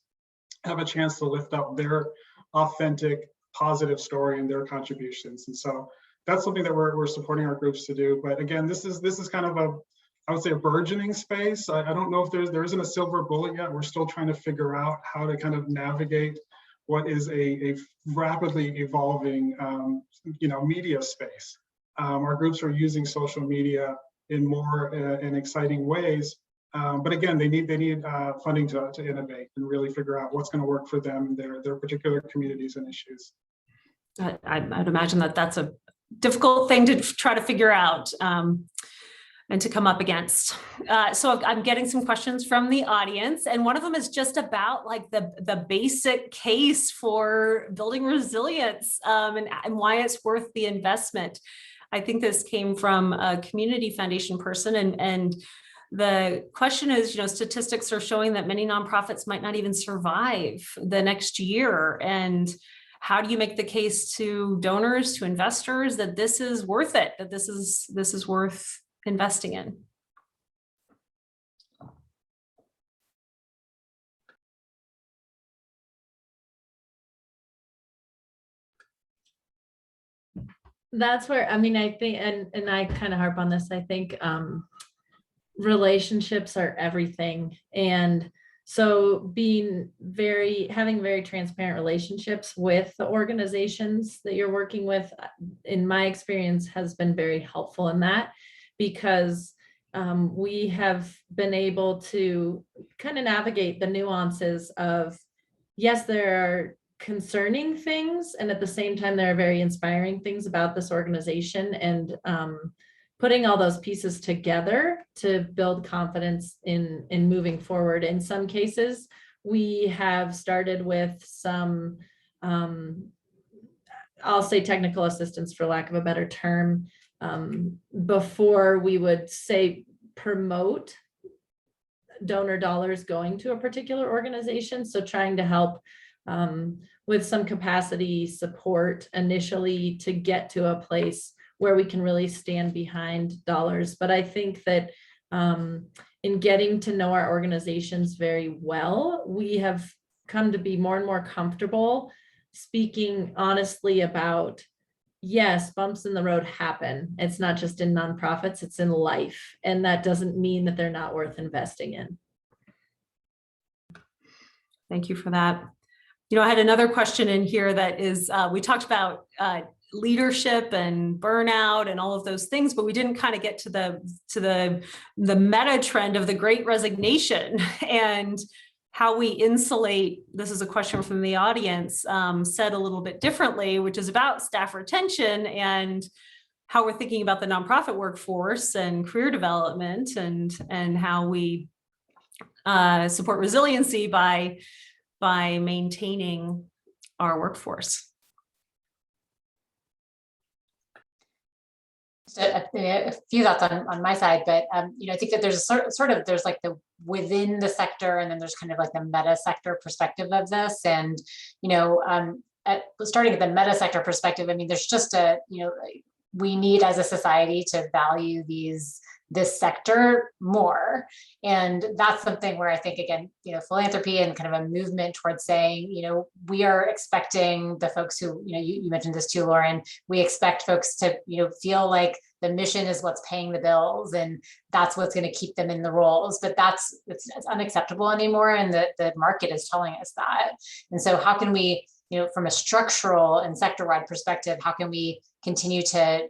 have a chance to lift up their authentic, positive story and their contributions. And so that's something that we're supporting our groups to do. But again, this is kind of I would say a burgeoning space. I don't know if there isn't a silver bullet yet. We're still trying to figure out how to kind of navigate what is a rapidly evolving, media space. Our groups are using social media in more and exciting ways. But again, they need funding to innovate and really figure out what's going to work for them, their particular communities and issues. I'd imagine that that's a difficult thing to try to figure out and to come up against. So I'm getting some questions from the audience, and one of them is just about like the basic case for building resilience and why it's worth the investment. I think this came from a community foundation person, and the question is, statistics are showing that many nonprofits might not even survive the next year. And how do you make the case to donors, to investors, that this is worth it, that this is worth investing in? That's where, I mean, I think, and I kind of harp on this, I think relationships are everything. And so having very transparent relationships with the organizations that you're working with, in my experience, has been very helpful in that, because we have been able to kind of navigate the nuances of, yes, there are concerning things, and at the same time, there are very inspiring things about this organization, and putting all those pieces together to build confidence in moving forward. In some cases, we have started with some, I'll say technical assistance for lack of a better term, before we would say promote donor dollars going to a particular organization. So trying to help with some capacity support initially to get to a place where we can really stand behind dollars. But I think that in getting to know our organizations very well, we have come to be more and more comfortable speaking honestly about, yes, bumps in the road happen. It's not just in nonprofits, it's in life. And that doesn't mean that they're not worth investing in. Thank you for that. I had another question in here that is, we talked about leadership and burnout and all of those things, but we didn't kind of get to the meta trend of the Great Resignation and how we insulate. This is a question from the audience, said a little bit differently, which is about staff retention and how we're thinking about the nonprofit workforce and career development, and how we support resiliency by maintaining our workforce. So a few thoughts on my side, but I think that there's there's like the within the sector, and then there's kind of like the meta sector perspective of this. And starting at the meta sector perspective, I mean, there's just we need as a society to value this sector more. And that's something where I think, again, philanthropy and kind of a movement towards saying, we are expecting the folks who, you mentioned this too, Lauren, we expect folks to, feel like the mission is what's paying the bills, and that's what's going to keep them in the roles. But it's unacceptable anymore. And the market is telling us that. And so how can we, from a structural and sector-wide perspective, how can we continue to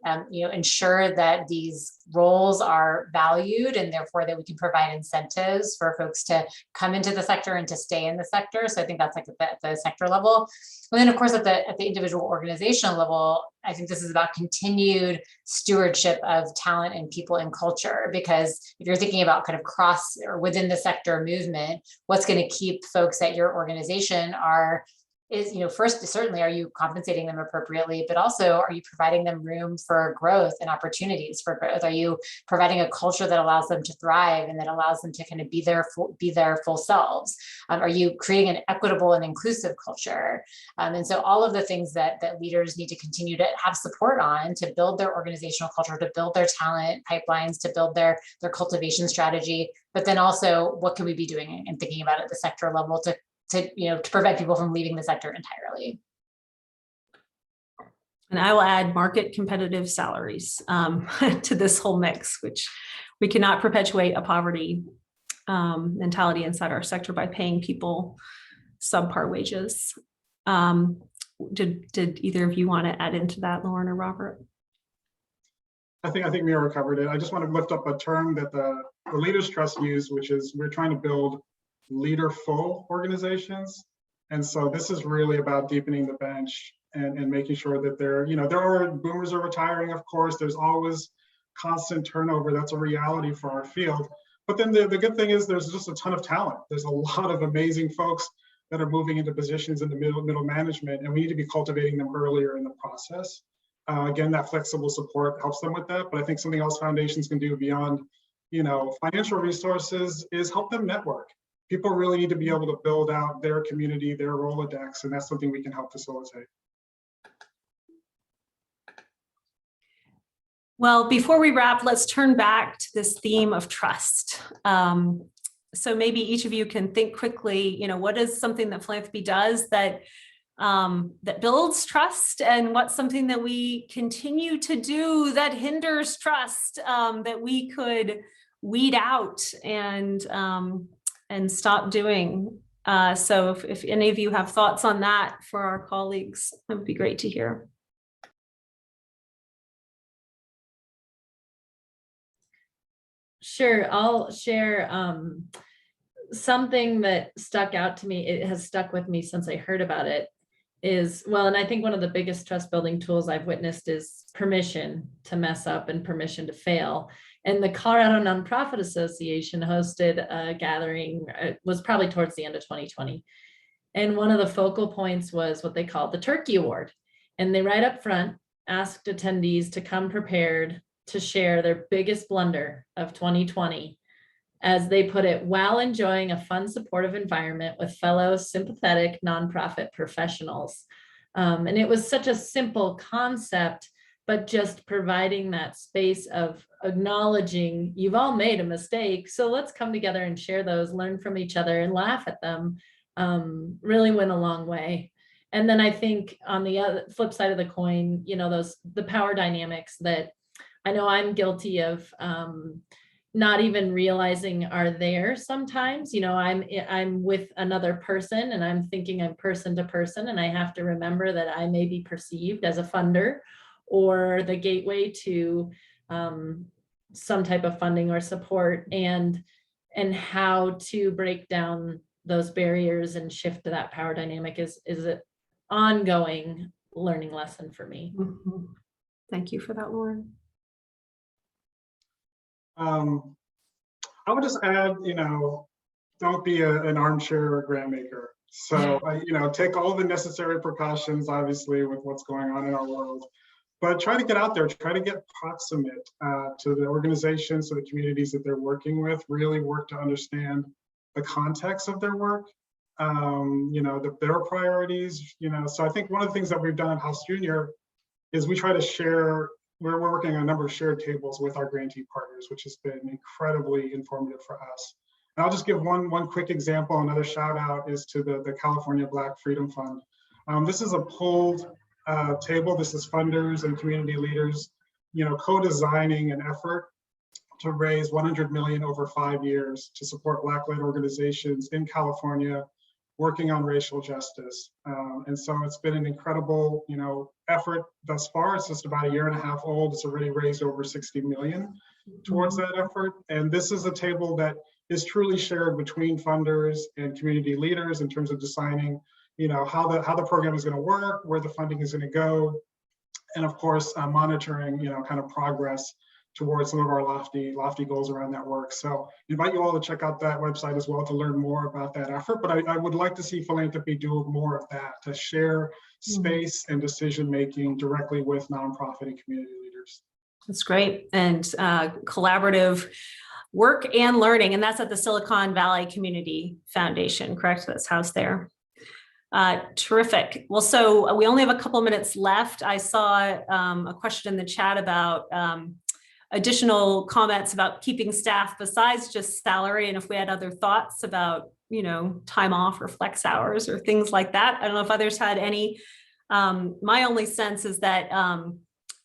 ensure that these roles are valued, and therefore that we can provide incentives for folks to come into the sector and to stay in the sector? So I think that's like at the sector level. And then of course at the individual organizational level, I think this is about continued stewardship of talent and people and culture, because if you're thinking about kind of cross or within the sector movement, what's going to keep folks at your organization are is, first, certainly, are you compensating them appropriately, but also, are you providing them room for growth and opportunities for growth? Are you providing a culture that allows them to thrive and that allows them to kind of be their full selves? Are you creating an equitable and inclusive culture? And so all of the things that leaders need to continue to have support on to build their organizational culture, to build their talent pipelines, to build their cultivation strategy, but then also what can we be doing and thinking about at the sector level to prevent people from leaving the sector entirely. And I will add market competitive salaries to this whole mix, which we cannot perpetuate a poverty mentality inside our sector by paying people subpar wages. Did either of you want to add into that, Lauren or Robert? I think Mira covered it. I just want to lift up a term that the Leaders Trust used, which is we're trying to build leader-full organizations. And so this is really about deepening the bench and making sure that there are boomers are retiring, of course, there's always constant turnover. That's a reality for our field. But then the good thing is there's just a ton of talent. There's a lot of amazing folks that are moving into positions in the middle management, and we need to be cultivating them earlier in the process. Again, that flexible support helps them with that. But I think something else foundations can do beyond financial resources is help them network. People really need to be able to build out their community, their Rolodex, and that's something we can help facilitate. Well, before we wrap, let's turn back to this theme of trust. So maybe each of you can think quickly, what is something that philanthropy does that builds trust, and what's something that we continue to do that hinders trust, that we could weed out and stop doing. So if any of you have thoughts on that for our colleagues, that would be great to hear. Sure, I'll share something that stuck out to me. It has stuck with me since I heard about it and I think one of the biggest trust building tools I've witnessed is permission to mess up and permission to fail. And the Colorado Nonprofit Association hosted a gathering, it was probably towards the end of 2020. And one of the focal points was what they called the Turkey Award. And they right up front asked attendees to come prepared to share their biggest blunder of 2020, as they put it, while enjoying a fun, supportive environment with fellow sympathetic nonprofit professionals. And it was such a simple concept, but just providing that space of acknowledging you've all made a mistake. So let's come together and share those, learn from each other and laugh at them, really went a long way. And then I think on the other flip side of the coin, the power dynamics that I know I'm guilty of, not even realizing are there sometimes. I'm with another person and I'm thinking I'm person to person, and I have to remember that I may be perceived as a funder or the gateway to some type of funding or support, and how to break down those barriers and shift to that power dynamic is an ongoing learning lesson for me. Mm-hmm. Thank you for that, Lauren. I would just add, don't be an armchair grant maker. So, take all the necessary precautions, obviously, with what's going on in our world, but try to get out there, try to get proximate to the organizations, to the communities that they're working with, really work to understand the context of their work, their priorities, So I think one of the things that we've done at House Junior is we try to share. We're working on a number of shared tables with our grantee partners, which has been incredibly informative for us. And I'll just give one quick example. Another shout out is to the California Black Freedom Fund. This is a pooled table. This is funders and community leaders, co-designing an effort to raise $100 million over 5 years to support Black-led organizations in California working on racial justice. And so it's been an incredible, effort thus far. It's just about a year and a half old. It's already raised over 60 million towards that effort. And this is a table that is truly shared between funders and community leaders in terms of deciding, how the program is going to work, where the funding is going to go, and of course, monitoring, kind of progress towards some of our lofty goals around that work. So invite you all to check out that website as well to learn more about that effort. But I would like to see philanthropy do more of that, to share space and decision-making directly with nonprofit and community leaders. That's great. And collaborative work and learning. And that's at the Silicon Valley Community Foundation, correct? That's housed there. Terrific. Well, so we only have a couple minutes left. I saw a question in the chat about additional comments about keeping staff besides just salary, and if we had other thoughts about, time off or flex hours or things like that. I don't know if others had any. My only sense is that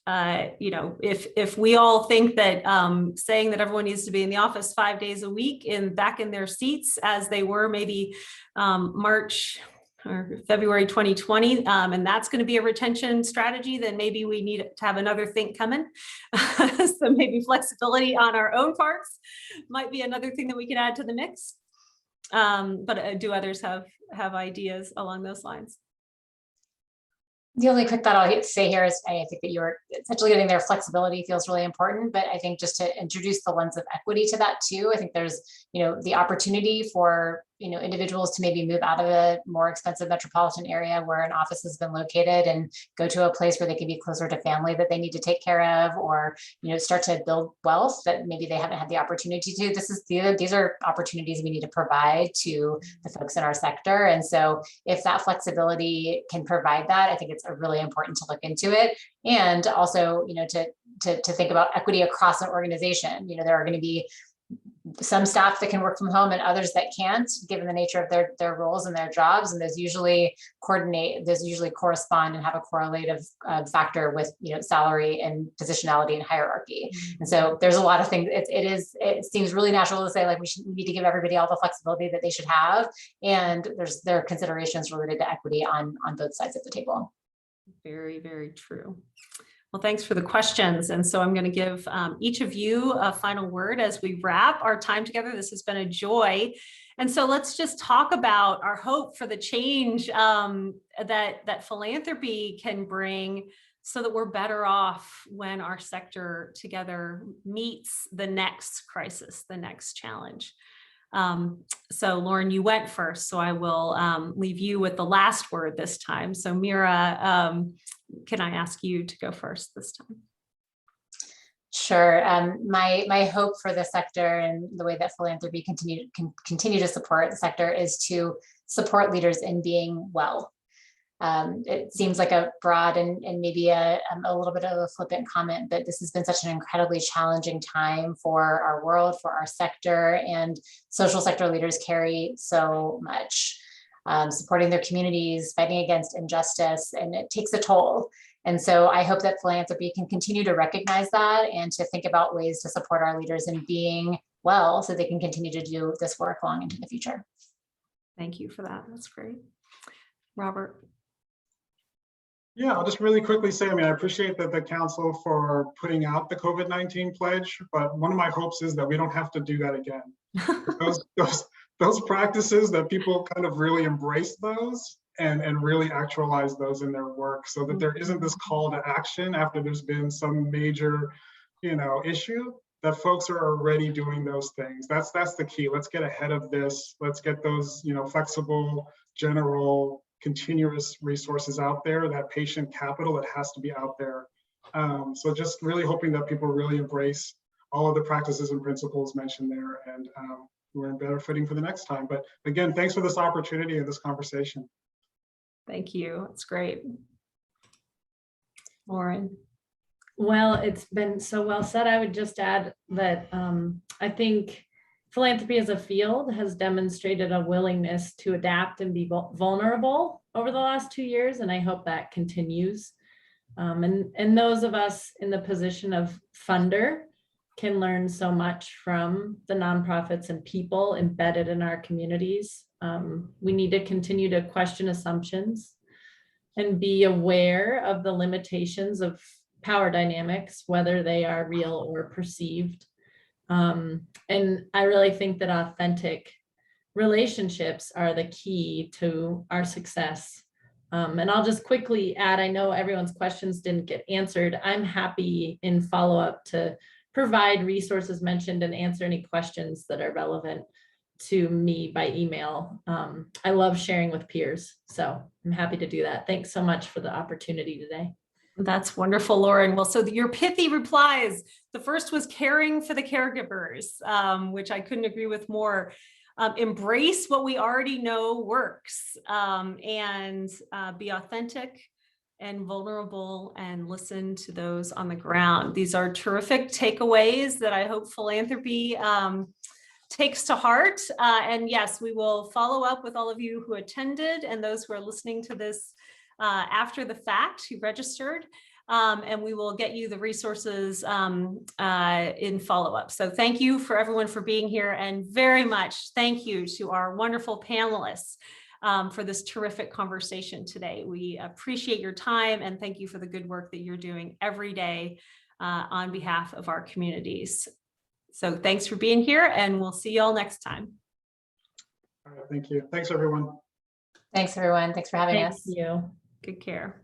if we all think that saying that everyone needs to be in the office 5 days a week and back in their seats as they were maybe March or February 2020, and that's going to be a retention strategy, then maybe we need to have another think coming. So maybe flexibility on our own parts might be another thing that we can add to the mix. But do others have ideas along those lines? The only quick thought I'll say here is I think that you're essentially getting their flexibility feels really important, but I think just to introduce the lens of equity to that too, I think there's, the opportunity for, individuals to maybe move out of a more expensive metropolitan area where an office has been located and go to a place where they can be closer to family that they need to take care of, or, start to build wealth that maybe they haven't had the opportunity to. These are opportunities we need to provide to the folks in our sector. And so if that flexibility can provide that, I think it's really important to look into it. And also, to think about equity across an organization. There are going to be some staff that can work from home and others that can't, given the nature of their roles and their jobs. And those usually correspond and have a correlative factor with, salary and positionality and hierarchy. And so there's a lot of things. It seems really natural to say, like, we need to give everybody all the flexibility that they should have. And there are considerations related to equity on both sides of the table. Very, very true. Well, thanks for the questions. And so I'm going to give each of you a final word as we wrap our time together. This has been a joy. And so let's just talk about our hope for the change that philanthropy can bring, so that we're better off when our sector together meets the next crisis, the next challenge. So Lauren, you went first, so I will leave you with the last word this time. So Mira, can I ask you to go first this time? Sure. My hope for the sector and the way that philanthropy can continue to support the sector is to support leaders in being well. It seems like a broad and maybe a little bit of a flippant comment, but this has been such an incredibly challenging time for our world, for our sector, and social sector leaders carry so much. Supporting their communities, fighting against injustice, and it takes a toll. And so I hope that philanthropy can continue to recognize that and to think about ways to support our leaders in being well, so they can continue to do this work long into the future. Thank you for that. That's great. Robert. Yeah, I'll just really quickly say, I appreciate the council for putting out the COVID-19 pledge, but one of my hopes is that we don't have to do that again. Those practices, that people kind of really embrace those and really actualize those in their work, so that there isn't this call to action after there's been some major, issue, that folks are already doing those things. That's the key. Let's get ahead of this. Let's get those, flexible, general, continuous resources out there, that patient capital that has to be out there. So just really hoping that people really embrace all of the practices and principles mentioned there, and we're in better footing for the next time. But again, thanks for this opportunity and this conversation. Thank you. It's great. Lauren. Well, it's been so well said. I would just add that I think philanthropy as a field has demonstrated a willingness to adapt and be vulnerable over the last 2 years, and I hope that continues. And those of us in the position of funder can learn so much from the nonprofits and people embedded in our communities. We need to continue to question assumptions and be aware of the limitations of power dynamics, whether they are real or perceived. And I really think that authentic relationships are the key to our success. And I'll just quickly add, I know everyone's questions didn't get answered. I'm happy in follow-up to provide resources mentioned and answer any questions that are relevant to me by email. I love sharing with peers, so I'm happy to do that. Thanks so much for the opportunity today. That's wonderful, Lauren. Well, so your pithy replies, the first was caring for the caregivers, which I couldn't agree with more. Embrace what we already know works, and be authentic and vulnerable and listen to those on the ground. These are terrific takeaways that I hope philanthropy takes to heart. And yes, we will follow up with all of you who attended and those who are listening to this after the fact, who registered, and we will get you the resources in follow-up. So thank you for everyone for being here, and very much thank you to our wonderful panelists for this terrific conversation today. We appreciate your time and thank you for the good work that you're doing every day on behalf of our communities. So thanks for being here, and we'll see you all next time. All right, thank you. Thanks, everyone. Thanks, everyone. Thanks for having us. Thank you. Good care.